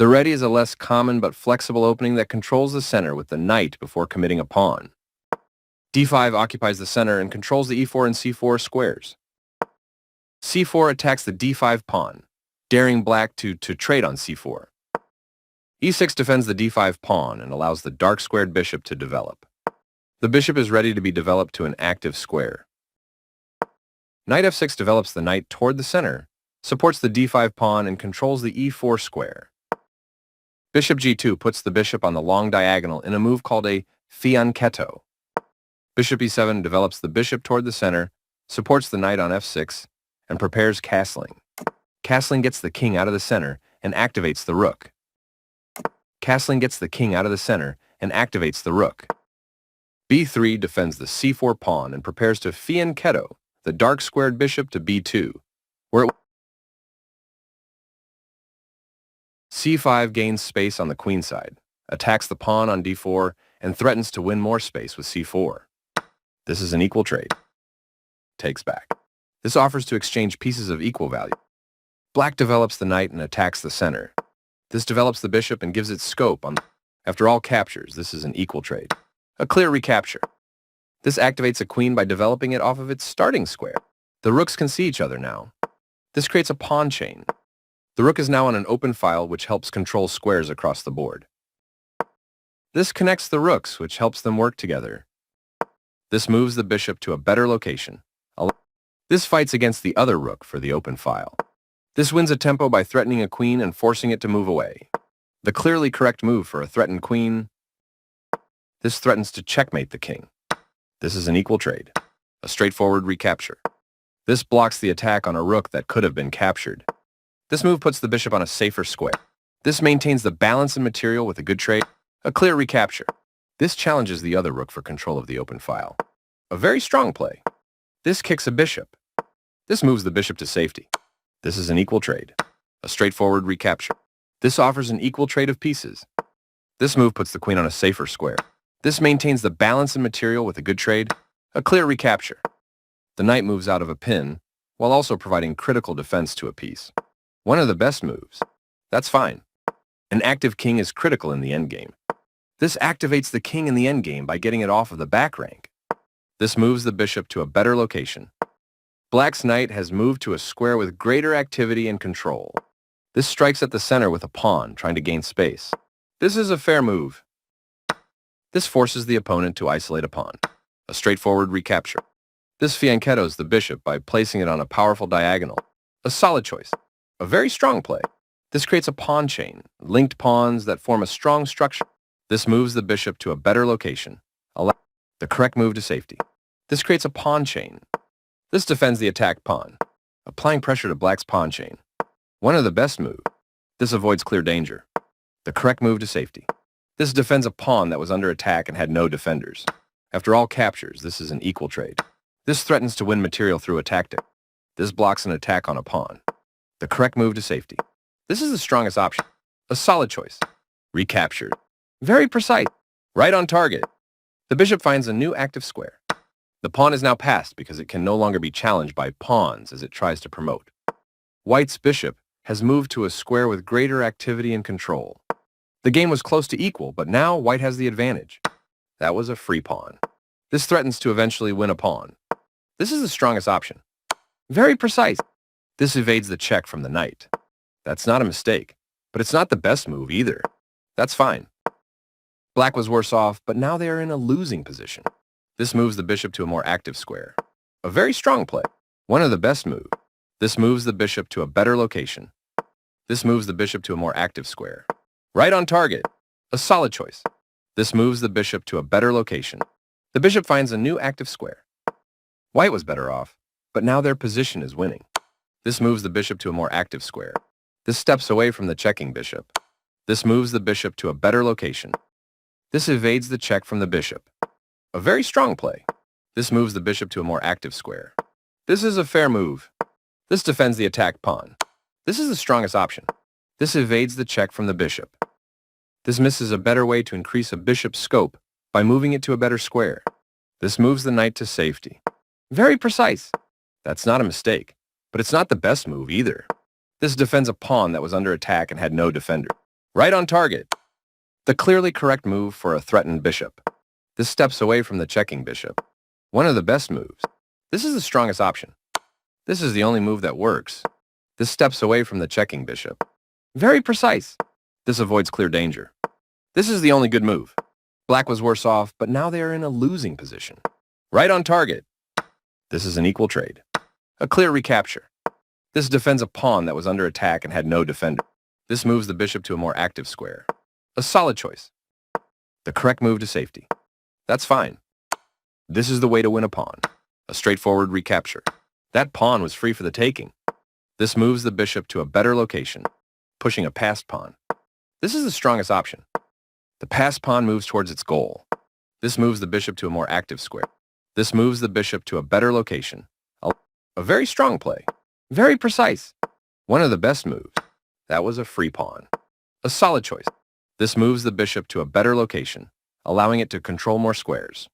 The ready is a less common but flexible opening that controls the center with the knight before committing a pawn. d5 occupies the center and controls the e4 and c4 squares. c4 attacks the d5 pawn, daring black to trade on c4. e6 defends the d5 pawn and allows the dark squared bishop to develop. The bishop is ready to be developed to an active square. Knight f6 develops the knight toward the center, supports the d5 pawn, and controls the e4 square. Bishop g2 puts the bishop on the long diagonal in a move called a fianchetto. Bishop e7 develops the bishop toward the center, supports the knight on f6, and prepares castling. Castling gets the king out of the center and activates the rook. Castling gets the king out of the center and activates the rook. b3 defends the c4 pawn and prepares to fianchetto the dark squared bishop to b2, where c5 gains space on the queen side, attacks the pawn on d4, and threatens to win more space with c4. This is an equal trade. Takes back. This offers to exchange pieces of equal value. Black develops the knight and attacks the center. This develops the bishop and gives it scope on. After all captures, this is an equal trade. A clear recapture. This activates a queen by developing it off of its starting square. The rooks can see each other now. This creates a pawn chain. The rook is now on an open file, which helps control squares across the board. This connects the rooks, which helps them work together. This moves the bishop to a better location. This fights against the other rook for the open file. This wins a tempo by threatening a queen and forcing it to move away. The clearly correct move for a threatened queen. This threatens to checkmate the king. This is an equal trade. A straightforward recapture. This blocks the attack on a rook that could have been captured. This move puts the bishop on a safer square. This maintains the balance in material with a good trade. A clear recapture. This challenges the other rook for control of the open file. A very strong play. This kicks a bishop. This moves the bishop to safety. This is an equal trade. A straightforward recapture. This offers an equal trade of pieces. This move puts the queen on a safer square. This maintains the balance in material with a good trade. A clear recapture. The knight moves out of a pin, while also providing critical defense to a piece. One of the best moves. That's fine. An active king is critical in the endgame. This activates the king in the endgame by getting it off of the back rank. This moves the bishop to a better location. Black's knight has moved to a square with greater activity and control. This strikes at the center with a pawn, trying to gain space. This is a fair move. This forces the opponent to isolate a pawn. A straightforward recapture. This fianchettos the bishop by placing it on a powerful diagonal. A solid choice. A very strong play. This creates a pawn chain, linked pawns that form a strong structure. This moves the bishop to a better location. Allow the correct move to safety. This creates a pawn chain. This defends the attacked pawn, applying pressure to black's pawn chain. One of the best moves. This avoids clear danger. The correct move to safety. This defends a pawn that was under attack and had no defenders. After all captures, this is an equal trade. This threatens to win material through a tactic. This blocks an attack on a pawn. The correct move to safety. This is the strongest option. A solid choice. Recaptured. Very precise. Right on target. The bishop finds a new active square. The pawn is now passed because it can no longer be challenged by pawns as it tries to promote. White's bishop has moved to a square with greater activity and control. The game was close to equal, but now white has the advantage. That was a free pawn. This threatens to eventually win a pawn. This is the strongest option. Very precise. This evades the check from the knight. That's not a mistake, but it's not the best move either. That's fine. Black was worse off, but now they are in a losing position. This moves the bishop to a more active square. A very strong play. One of the best moves. This moves the bishop to a better location. This moves the bishop to a more active square. Right on target. A solid choice. This moves the bishop to a better location. The bishop finds a new active square. White was better off, but now their position is winning. This moves the bishop to a more active square. This steps away from the checking bishop. This moves the bishop to a better location. This evades the check from the bishop. A very strong play. This moves the bishop to a more active square. This is a fair move. This defends the attacked pawn. This is the strongest option. This evades the check from the bishop. This misses a better way to increase a bishop's scope by moving it to a better square. This moves the knight to safety. Very precise. That's not a mistake, but it's not the best move either. This defends a pawn that was under attack and had no defender. Right on target. The clearly correct move for a threatened bishop. This steps away from the checking bishop. One of the best moves. This is the strongest option. This is the only move that works. This steps away from the checking bishop. Very precise. This avoids clear danger. This is the only good move. Black was worse off, but now they are in a losing position. Right on target. This is an equal trade. A clear recapture. This defends a pawn that was under attack and had no defender. This moves the bishop to a more active square. A solid choice. The correct move to safety. That's fine. This is the way to win a pawn. A straightforward recapture. That pawn was free for the taking. This moves the bishop to a better location, pushing a passed pawn. This is the strongest option. The passed pawn moves towards its goal. This moves the bishop to a more active square. This moves the bishop to a better location. A very strong play. Very precise. One of the best moves. That was a free pawn. A solid choice. This moves the bishop to a better location, allowing it to control more squares.